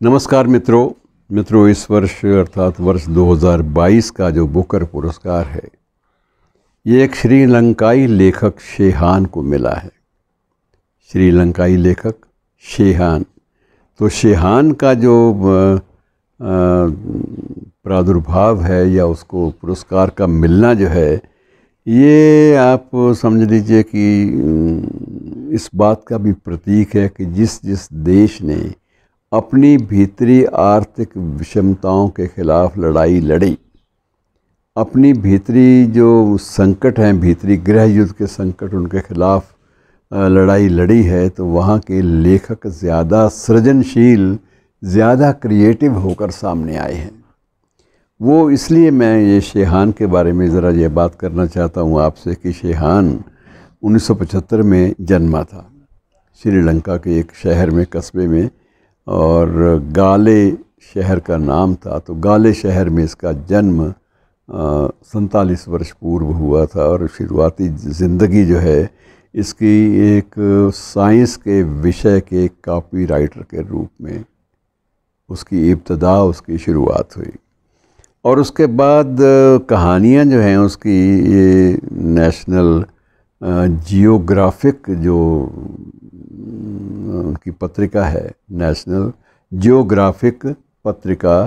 नमस्कार मित्रों, इस वर्ष अर्थात वर्ष 2022 का जो बुकर पुरस्कार है ये एक श्रीलंकाई लेखक शेहान को मिला है। श्रीलंकाई लेखक शेहान, तो शेहान का जो प्रादुर्भाव है या उसको पुरस्कार का मिलना जो है, ये आप समझ लीजिए कि इस बात का भी प्रतीक है कि जिस देश ने अपनी भीतरी आर्थिक विषमताओं के खिलाफ लड़ाई लड़ी, अपनी भीतरी जो संकट हैं, भीतरी गृह युद्ध के संकट, उनके खिलाफ लड़ाई लड़ी है, तो वहाँ के लेखक ज़्यादा सृजनशील, ज़्यादा क्रिएटिव होकर सामने आए हैं। वो इसलिए मैं ये शेहान के बारे में ज़रा ये बात करना चाहता हूँ आपसे कि शेहान 1975 में जन्मा था श्रीलंका के एक शहर में, कस्बे में, और गाले शहर का नाम था। तो गाले शहर में इसका जन्म 47 वर्ष पूर्व हुआ था और शुरुआती ज़िंदगी जो है इसकी एक साइंस के विषय के कॉपी राइटर के रूप में उसकी इब्तदा, उसकी शुरुआत हुई। और उसके बाद कहानियाँ जो हैं उसकी, ये नेशनल जियोग्राफिक जो उनकी पत्रिका है, नेशनल जियोग्राफिक पत्रिका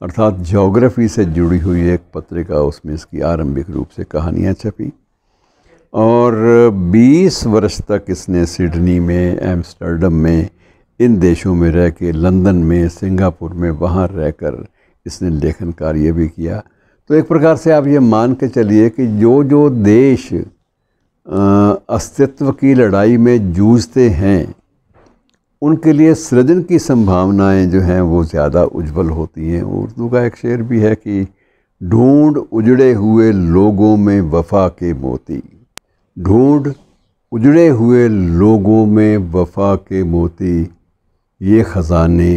अर्थात ज्योग्राफी से जुड़ी हुई एक पत्रिका, उसमें इसकी आरंभिक रूप से कहानियाँ छपी। और 20 वर्ष तक इसने सिडनी में, एम्स्टर्डम में, इन देशों में रह के, लंदन में, सिंगापुर में, वहाँ रहकर इसने लेखन कार्य भी किया। तो एक प्रकार से आप ये मान के चलिए कि जो देश अस्तित्व की लड़ाई में जूझते हैं उनके लिए सृजन की संभावनाएं जो हैं वो ज़्यादा उज्जवल होती हैं। उर्दू का एक शेर भी है कि ढूंढ उजड़े हुए लोगों में वफ़ा के मोती, ढूंढ उजड़े हुए लोगों में वफ़ा के मोती, ये ख़ज़ाने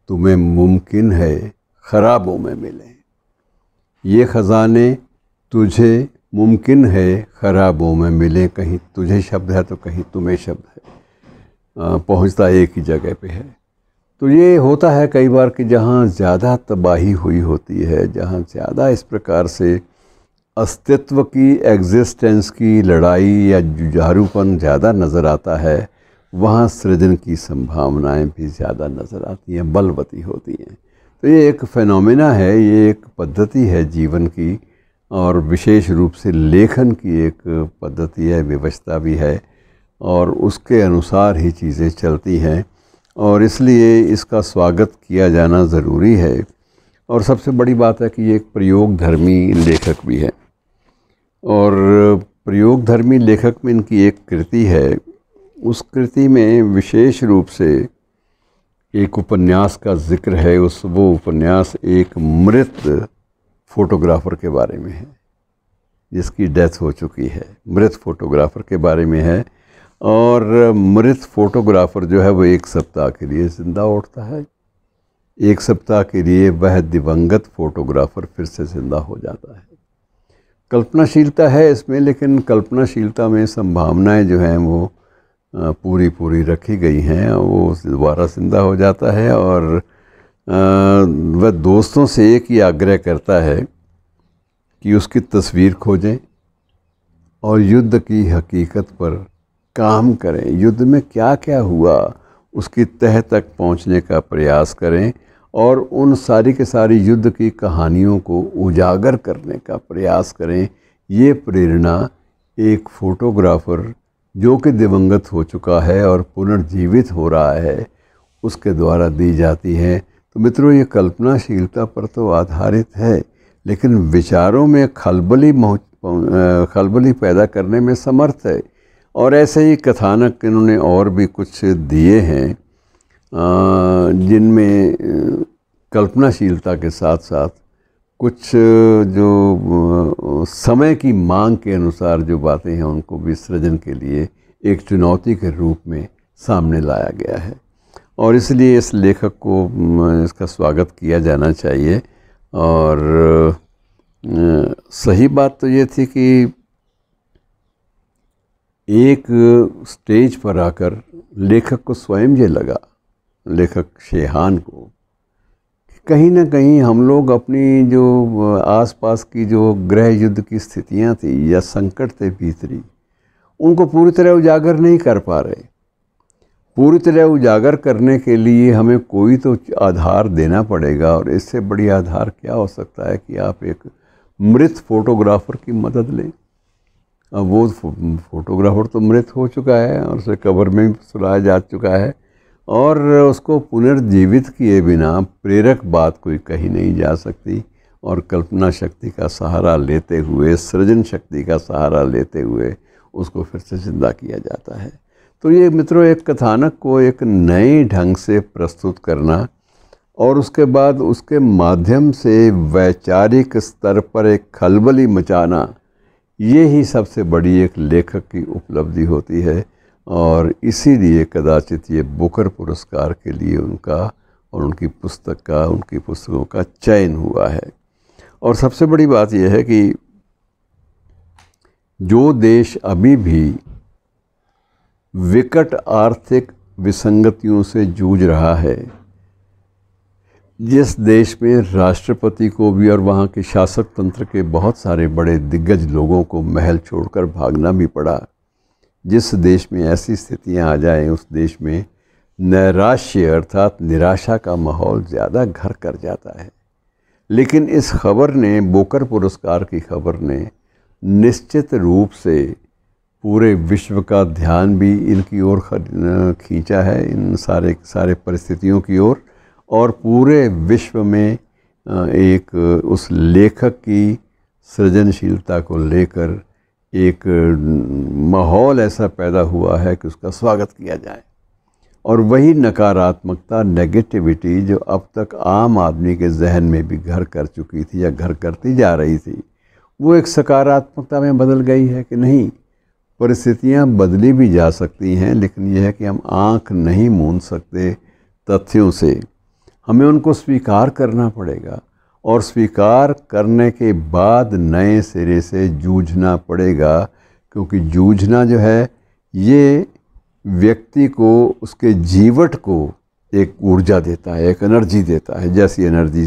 तुम्हें मुमकिन है ख़राबों में मिले। ये ख़ज़ाने तुझे मुमकिन है ख़राबों में मिले। कहीं तुझे शब्द है तो कहीं तुम्हें शब्द है, पहुंचता एक ही जगह पे है। तो ये होता है कई बार कि जहाँ ज़्यादा तबाही हुई होती है, जहाँ ज़्यादा इस प्रकार से अस्तित्व की, एग्जिस्टेंस की लड़ाई या जुझारूपन ज़्यादा नज़र आता है, वहाँ सृजन की संभावनाएं भी ज़्यादा नज़र आती हैं, बलवती होती हैं। तो ये एक फ़ेनोमेना है, ये एक पद्धति है जीवन की, और विशेष रूप से लेखन की एक पद्धति है, व्यवस्था भी है, और उसके अनुसार ही चीज़ें चलती हैं, और इसलिए इसका स्वागत किया जाना ज़रूरी है। और सबसे बड़ी बात है कि ये एक प्रयोगधर्मी लेखक भी है, और प्रयोगधर्मी लेखक में इनकी एक कृति है, उस कृति में विशेष रूप से एक उपन्यास का जिक्र है। वो उपन्यास एक मृत फ़ोटोग्राफ़र के बारे में है, जिसकी डेथ हो चुकी है। मृत फ़ोटोग्राफ़र के बारे में है, और मृत फ़ोटोग्राफ़र जो है वो एक सप्ताह के लिए ज़िंदा उठता है। एक सप्ताह के लिए वह दिवंगत फ़ोटोग्राफ़र फिर से ज़िंदा हो जाता है। कल्पनाशीलता है इसमें, लेकिन कल्पनाशीलता में संभावनाएं जो हैं वो पूरी रखी गई हैं। वो दोबारा ज़िंदा हो जाता है, और वह दोस्तों से एक ही आग्रह करता है कि उसकी तस्वीर खोजें और युद्ध की हकीकत पर काम करें। युद्ध में क्या क्या हुआ उसकी तह तक पहुंचने का प्रयास करें, और उन सारी के सारी युद्ध की कहानियों को उजागर करने का प्रयास करें। ये प्रेरणा एक फ़ोटोग्राफ़र जो कि दिवंगत हो चुका है और पुनर्जीवित हो रहा है, उसके द्वारा दी जाती है। तो मित्रों, ये कल्पनाशीलता पर तो आधारित है, लेकिन विचारों में खलबली पैदा करने में समर्थ है। और ऐसे ही कथानक इन्होंने और भी कुछ दिए हैं जिनमें कल्पनाशीलता के साथ साथ कुछ जो समय की मांग के अनुसार जो बातें हैं उनको भी सृजन के लिए एक चुनौती के रूप में सामने लाया गया है। और इसलिए इस लेखक को इसका स्वागत किया जाना चाहिए। और सही बात तो ये थी कि एक स्टेज पर आकर लेखक को स्वयं ये लगा, लेखक शेहान को, कहीं ना कहीं हम लोग अपनी जो आसपास की जो गृह युद्ध की स्थितियां थी या संकट थे भीतरी, उनको पूरी तरह उजागर नहीं कर पा रहे। पूरी तरह उजागर करने के लिए हमें कोई तो आधार देना पड़ेगा, और इससे बड़ी आधार क्या हो सकता है कि आप एक मृत फोटोग्राफर की मदद लें। अब वो फोटोग्राफर तो मृत हो चुका है और उसे कब्र में भी सुलाया जा चुका है, और उसको पुनर्जीवित किए बिना प्रेरक बात कोई कही नहीं जा सकती, और कल्पना शक्ति का सहारा लेते हुए, सृजन शक्ति का सहारा लेते हुए उसको फिर से जिंदा किया जाता है। तो ये मित्रों, एक कथानक को एक नए ढंग से प्रस्तुत करना और उसके बाद उसके माध्यम से वैचारिक स्तर पर एक खलबली मचाना, ये ही सबसे बड़ी एक लेखक की उपलब्धि होती है। और इसीलिए कदाचित ये बुकर पुरस्कार के लिए उनका और उनकी पुस्तकों का चयन हुआ है। और सबसे बड़ी बात यह है कि जो देश अभी भी विकट आर्थिक विसंगतियों से जूझ रहा है, जिस देश में राष्ट्रपति को भी और वहाँ के शासक तंत्र के बहुत सारे बड़े दिग्गज लोगों को महल छोड़कर भागना भी पड़ा, जिस देश में ऐसी स्थितियां आ जाएं, उस देश में नैराश्य अर्थात निराशा का माहौल ज़्यादा घर कर जाता है। लेकिन इस खबर ने, बुकर पुरस्कार की खबर ने निश्चित रूप से पूरे विश्व का ध्यान भी इनकी ओर खींचा है, इन सारे परिस्थितियों की ओर, और पूरे विश्व में एक उस लेखक की सृजनशीलता को लेकर एक माहौल ऐसा पैदा हुआ है कि उसका स्वागत किया जाए। और वही नकारात्मकता, नेगेटिविटी जो अब तक आम आदमी के जहन में भी घर कर चुकी थी या घर करती जा रही थी, वो एक सकारात्मकता में बदल गई है कि नहीं, परिस्थितियां बदली भी जा सकती हैं, लेकिन यह है कि हम आंख नहीं मूंद सकते तथ्यों से, हमें उनको स्वीकार करना पड़ेगा, और स्वीकार करने के बाद नए सिरे से जूझना पड़ेगा, क्योंकि जूझना जो है ये व्यक्ति को, उसके जीवट को एक ऊर्जा देता है, एक एनर्जी देता है, जैसी एनर्जी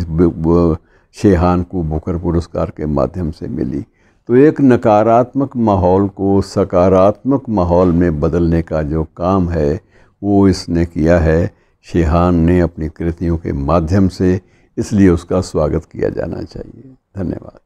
शेहान को बुकर पुरस्कार के माध्यम से मिली। तो एक नकारात्मक माहौल को सकारात्मक माहौल में बदलने का जो काम है वो इसने किया है, शेहान ने अपनी कृतियों के माध्यम से, इसलिए उसका स्वागत किया जाना चाहिए। धन्यवाद।